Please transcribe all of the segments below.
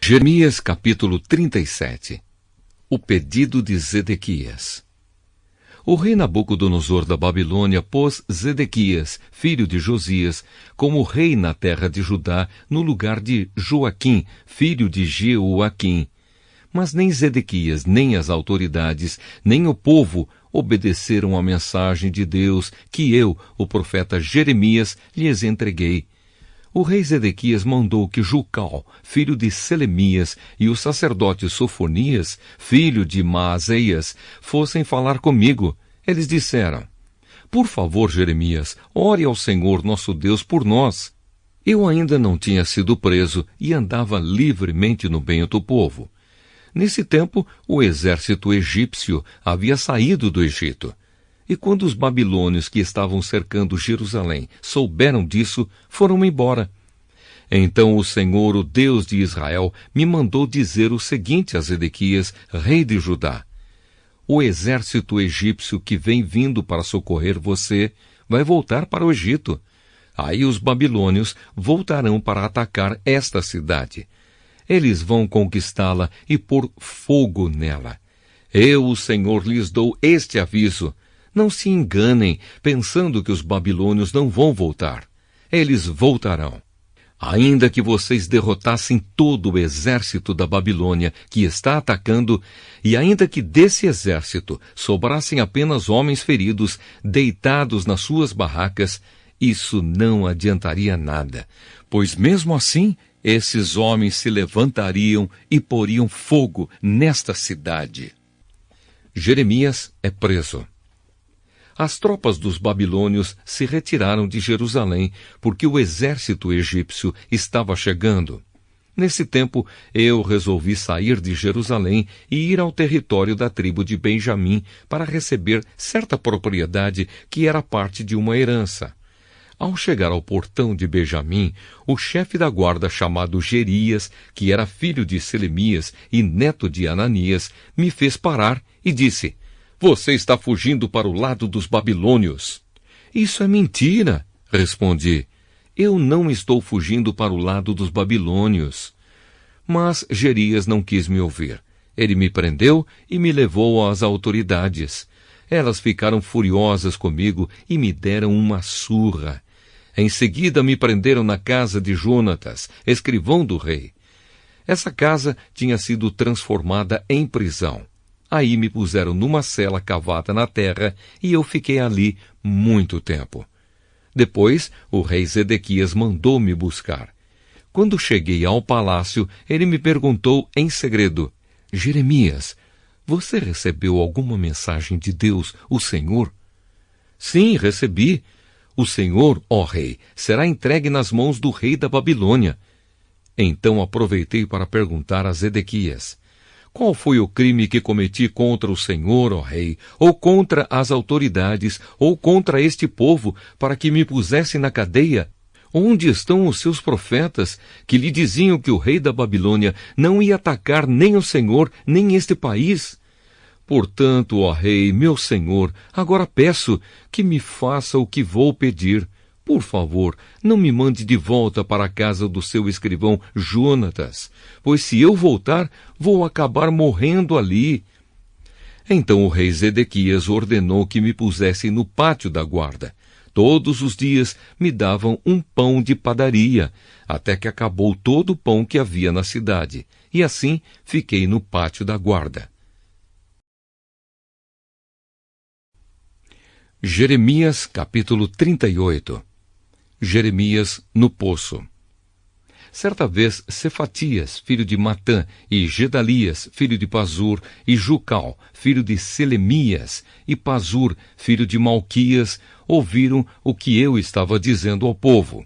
Jeremias capítulo 37. O pedido de Zedequias. O rei Nabucodonosor da Babilônia pôs Zedequias, filho de Josias, como rei na terra de Judá, no lugar de Joaquim, filho de Jeoaquim. Mas nem Zedequias, nem as autoridades, nem o povo obedeceram à mensagem de Deus que eu, o profeta Jeremias, lhes entreguei. O rei Zedequias mandou que Jucal, filho de Selemias, e o sacerdote Sofonias, filho de Maaseias, fossem falar comigo. Eles disseram: Por favor, Jeremias, ore ao Senhor nosso Deus por nós. Eu ainda não tinha sido preso e andava livremente no meio do povo. Nesse tempo, o exército egípcio havia saído do Egito. E quando os babilônios que estavam cercando Jerusalém souberam disso, foram embora. Então o Senhor, o Deus de Israel, me mandou dizer o seguinte a Zedequias, rei de Judá: O exército egípcio que vem vindo para socorrer você vai voltar para o Egito. Aí os babilônios voltarão para atacar esta cidade. Eles vão conquistá-la e pôr fogo nela. Eu, o Senhor, lhes dou este aviso. Não se enganem, pensando que os babilônios não vão voltar. Eles voltarão. Ainda que vocês derrotassem todo o exército da Babilônia que está atacando, e ainda que desse exército sobrassem apenas homens feridos, deitados nas suas barracas, isso não adiantaria nada, pois mesmo assim, esses homens se levantariam e poriam fogo nesta cidade. Jeremias é preso. As tropas dos babilônios se retiraram de Jerusalém, porque o exército egípcio estava chegando. Nesse tempo, eu resolvi sair de Jerusalém e ir ao território da tribo de Benjamim para receber certa propriedade que era parte de uma herança. Ao chegar ao portão de Benjamim, o chefe da guarda chamado Jerias, que era filho de Selemias e neto de Ananias, me fez parar e disse: Você está fugindo para o lado dos babilônios. Isso é mentira, respondi. Eu não estou fugindo para o lado dos babilônios. Mas Jerias não quis me ouvir. Ele me prendeu e me levou às autoridades. Elas ficaram furiosas comigo e me deram uma surra. Em seguida me prenderam na casa de Jonatas, escrivão do rei. Essa casa tinha sido transformada em prisão. Aí me puseram numa cela cavada na terra e eu fiquei ali muito tempo. Depois, o rei Zedequias mandou me buscar. Quando cheguei ao palácio, ele me perguntou em segredo: Jeremias, você recebeu alguma mensagem de Deus, o Senhor? Sim, recebi. O Senhor, ó rei, será entregue nas mãos do rei da Babilônia. Então aproveitei para perguntar a Zedequias: Qual foi o crime que cometi contra o Senhor, ó rei, ou contra as autoridades, ou contra este povo, para que me pusessem na cadeia? Onde estão os seus profetas, que lhe diziam que o rei da Babilônia não ia atacar nem o Senhor, nem este país? Portanto, ó rei, meu senhor, agora peço que me faça o que vou pedir. Por favor, não me mande de volta para a casa do seu escrivão Jonatas, pois se eu voltar, vou acabar morrendo ali. Então o rei Zedequias ordenou que me pusessem no pátio da guarda. Todos os dias me davam um pão de padaria, até que acabou todo o pão que havia na cidade, e assim fiquei no pátio da guarda. Jeremias capítulo 38. Jeremias no poço. Certa vez, Cefatias, filho de Matã, e Gedalias, filho de Pazur, e Jucal, filho de Selemias, e Pazur, filho de Malquias, ouviram o que eu estava dizendo ao povo.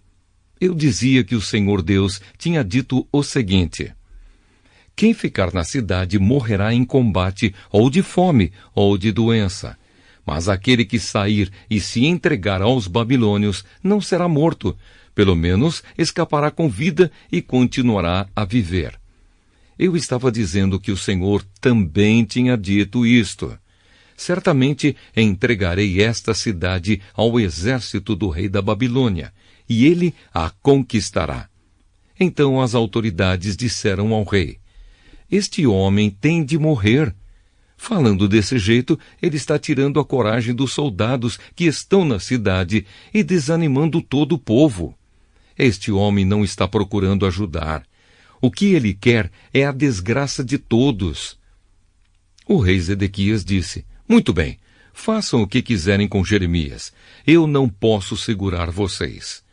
Eu dizia que o Senhor Deus tinha dito o seguinte: Quem ficar na cidade morrerá em combate, ou de fome, ou de doença. Mas aquele que sair e se entregar aos babilônios não será morto, pelo menos escapará com vida e continuará a viver. Eu estava dizendo que o Senhor também tinha dito isto. Certamente entregarei esta cidade ao exército do rei da Babilônia, e ele a conquistará. Então as autoridades disseram ao rei: este homem tem de morrer. Falando desse jeito, ele está tirando a coragem dos soldados que estão na cidade e desanimando todo o povo. Este homem não está procurando ajudar. O que ele quer é a desgraça de todos. O rei Zedequias disse: muito bem, façam o que quiserem com Jeremias. Eu não posso segurar vocês.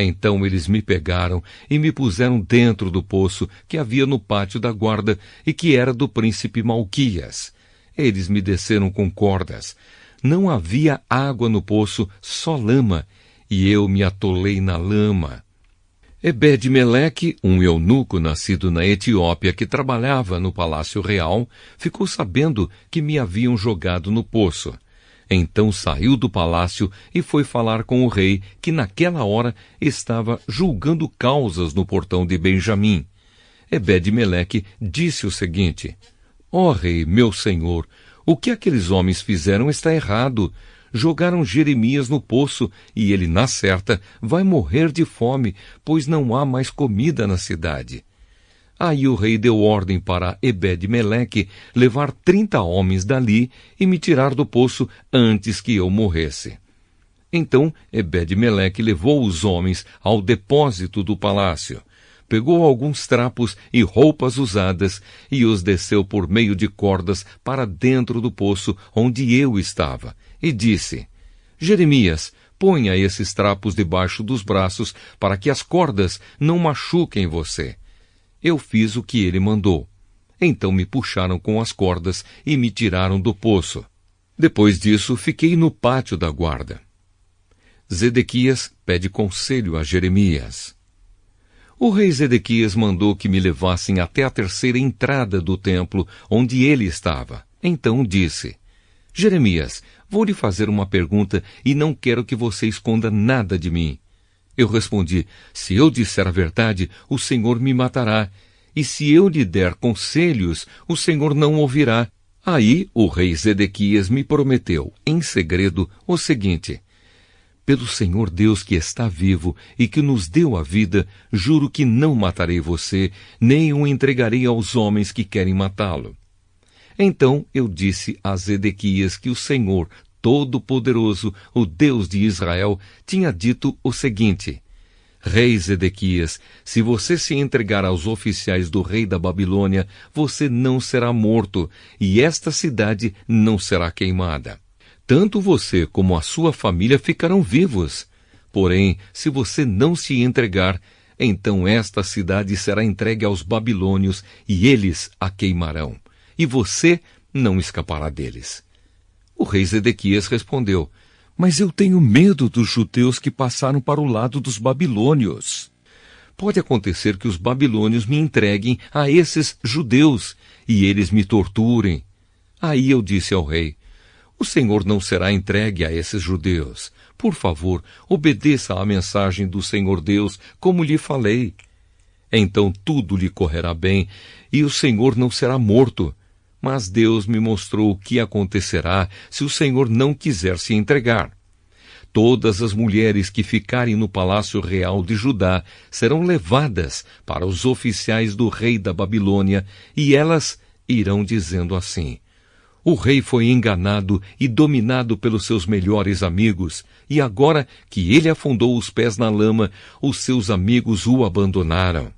Então eles me pegaram e me puseram dentro do poço que havia no pátio da guarda e que era do príncipe Malquias. Eles me desceram com cordas. Não havia água no poço, só lama, e eu me atolei na lama. Ebed-Meleque, um eunuco nascido na Etiópia que trabalhava no palácio real, ficou sabendo que me haviam jogado no poço. Então saiu do palácio e foi falar com o rei, que naquela hora estava julgando causas no portão de Benjamim. Ebed-Meleque disse o seguinte: ó rei, meu senhor, o que aqueles homens fizeram está errado. Jogaram Jeremias no poço, e ele, na certa, vai morrer de fome, pois não há mais comida na cidade. Aí o rei deu ordem para Ebed-Meleque levar 30 homens dali e me tirar do poço antes que eu morresse. Então Ebed-Meleque levou os homens ao depósito do palácio. Pegou alguns trapos e roupas usadas e os desceu por meio de cordas para dentro do poço onde eu estava, e disse: Jeremias, ponha esses trapos debaixo dos braços para que as cordas não machuquem você. Eu fiz o que ele mandou. Então me puxaram com as cordas e me tiraram do poço. Depois disso, fiquei no pátio da guarda. Zedequias pede conselho a Jeremias. O rei Zedequias mandou que me levassem até a terceira entrada do templo, onde ele estava. Então disse: Jeremias, vou lhe fazer uma pergunta e não quero que você esconda nada de mim. Eu respondi: se eu disser a verdade, o Senhor me matará. E se eu lhe der conselhos, o Senhor não ouvirá. Aí o rei Zedequias me prometeu, em segredo, o seguinte: pelo Senhor Deus que está vivo e que nos deu a vida, juro que não matarei você, nem o entregarei aos homens que querem matá-lo. Então eu disse a Zedequias que o Senhor Todo-Poderoso, o Deus de Israel, tinha dito o seguinte: Rei Zedequias, se você se entregar aos oficiais do rei da Babilônia, você não será morto, e esta cidade não será queimada. Tanto você como a sua família ficarão vivos. Porém, se você não se entregar, então esta cidade será entregue aos babilônios e eles a queimarão. E você não escapará deles. O rei Zedequias respondeu: mas eu tenho medo dos judeus que passaram para o lado dos babilônios. Pode acontecer que os babilônios me entreguem a esses judeus e eles me torturem. Aí eu disse ao rei: o Senhor não será entregue a esses judeus. Por favor, obedeça à mensagem do Senhor Deus, como lhe falei. Então tudo lhe correrá bem, e o Senhor não será morto. Mas Deus me mostrou o que acontecerá se o Senhor não quiser se entregar. Todas as mulheres que ficarem no palácio real de Judá serão levadas para os oficiais do rei da Babilônia, e elas irão dizendo assim: o rei foi enganado e dominado pelos seus melhores amigos, e agora que ele afundou os pés na lama, os seus amigos o abandonaram.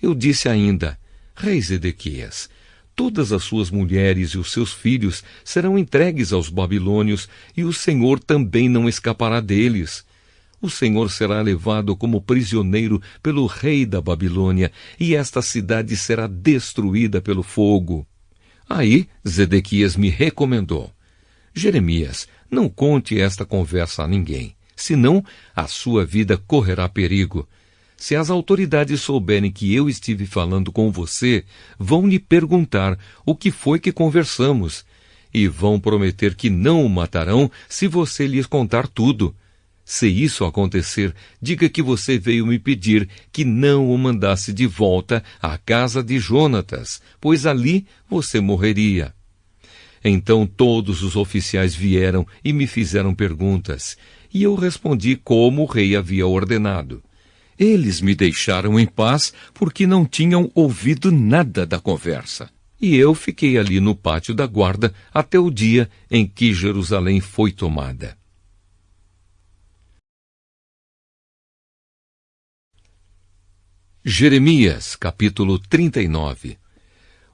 Eu disse ainda: Rei Zedequias, todas as suas mulheres e os seus filhos serão entregues aos babilônios, e o Senhor também não escapará deles. O Senhor será levado como prisioneiro pelo rei da Babilônia, e esta cidade será destruída pelo fogo. Aí Zedequias me recomendou: Jeremias, não conte esta conversa a ninguém, senão a sua vida correrá perigo. Se as autoridades souberem que eu estive falando com você, vão lhe perguntar o que foi que conversamos, e vão prometer que não o matarão se você lhes contar tudo. Se isso acontecer, diga que você veio me pedir que não o mandasse de volta à casa de Jonatas, pois ali você morreria. Então todos os oficiais vieram e me fizeram perguntas, e eu respondi como o rei havia ordenado. Eles me deixaram em paz porque não tinham ouvido nada da conversa. E eu fiquei ali no pátio da guarda até o dia em que Jerusalém foi tomada. Jeremias, capítulo 39.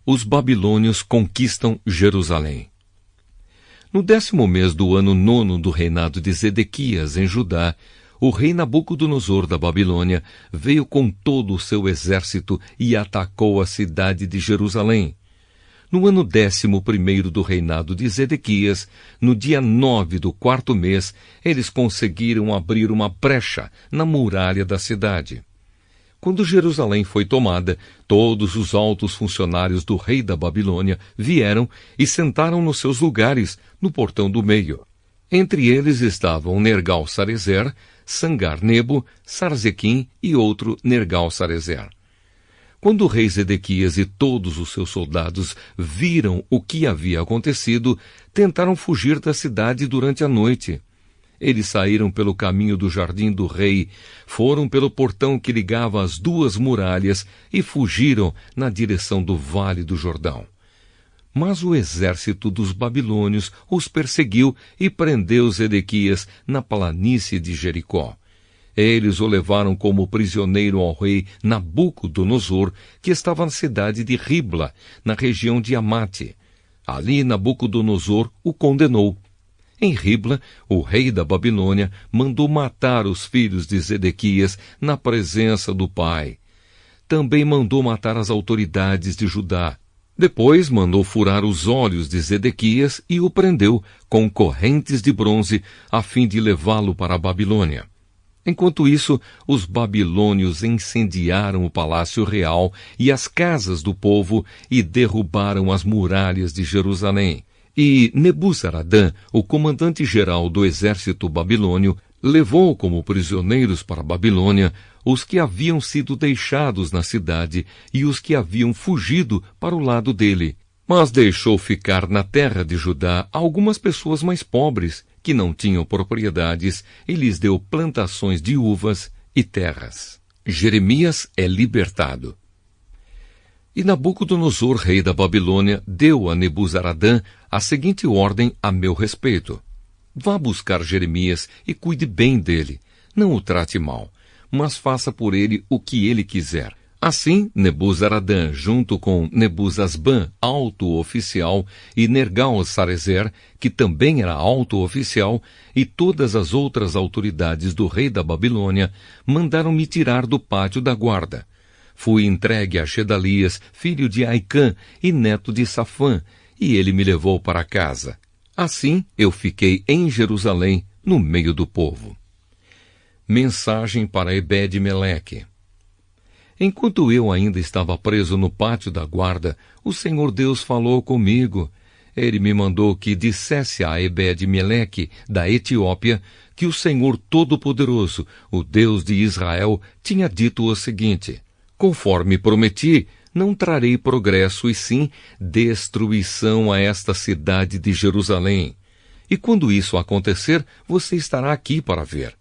Os babilônios conquistam Jerusalém. No 10º mês do ano 9º do reinado de Zedequias em Judá, o rei Nabucodonosor da Babilônia veio com todo o seu exército e atacou a cidade de Jerusalém. No ano 11º do reinado de Zedequias, no dia 9 do 4º mês, eles conseguiram abrir uma brecha na muralha da cidade. Quando Jerusalém foi tomada, todos os altos funcionários do rei da Babilônia vieram e sentaram nos seus lugares, no portão do meio. Entre eles estavam Nergal-Sarezer, Sangar-Nebo, Sarzequim e outro Nergal-Sarezer. Quando o rei Zedequias e todos os seus soldados viram o que havia acontecido, tentaram fugir da cidade durante a noite. Eles saíram pelo caminho do jardim do rei, foram pelo portão que ligava as duas muralhas e fugiram na direção do Vale do Jordão. Mas o exército dos babilônios os perseguiu e prendeu Zedequias na planície de Jericó. Eles o levaram como prisioneiro ao rei Nabucodonosor, que estava na cidade de Ribla, na região de Amate. Ali Nabucodonosor o condenou. Em Ribla, o rei da Babilônia mandou matar os filhos de Zedequias na presença do pai. Também mandou matar as autoridades de Judá. Depois mandou furar os olhos de Zedequias e o prendeu com correntes de bronze a fim de levá-lo para a Babilônia. Enquanto isso, os babilônios incendiaram o palácio real e as casas do povo e derrubaram as muralhas de Jerusalém. E Nebuzaradã, o comandante-geral do exército babilônio, levou como prisioneiros para a Babilônia os que haviam sido deixados na cidade e os que haviam fugido para o lado dele. Mas deixou ficar na terra de Judá algumas pessoas mais pobres, que não tinham propriedades, e lhes deu plantações de uvas e terras. Jeremias é libertado. E Nabucodonosor, rei da Babilônia, deu a Nebuzaradã a seguinte ordem a meu respeito. Vá buscar Jeremias e cuide bem dele. Não o trate mal, mas faça por ele o que ele quiser. Assim, Nebuzaradã, junto com Nebuzasbã, alto oficial, e Nergal-Sarezer, que também era alto oficial, e todas as outras autoridades do rei da Babilônia, mandaram-me tirar do pátio da guarda. Fui entregue a Gedalias, filho de Aicã e neto de Safã, e ele me levou para casa. Assim eu fiquei em Jerusalém, no meio do povo. Mensagem para Ebed-Meleque. Enquanto eu ainda estava preso no pátio da guarda, o Senhor Deus falou comigo. Ele me mandou que dissesse a Ebed-Meleque, da Etiópia, que o Senhor Todo-Poderoso, o Deus de Israel, tinha dito o seguinte: conforme prometi, não trarei progresso e sim destruição a esta cidade de Jerusalém. E quando isso acontecer, você estará aqui para ver.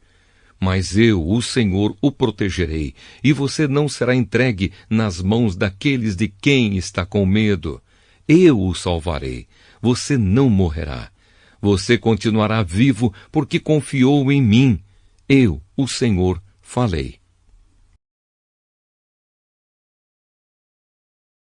Mas eu, o Senhor, o protegerei, e você não será entregue nas mãos daqueles de quem está com medo. Eu o salvarei. Você não morrerá. Você continuará vivo porque confiou em mim. Eu, o Senhor, falei.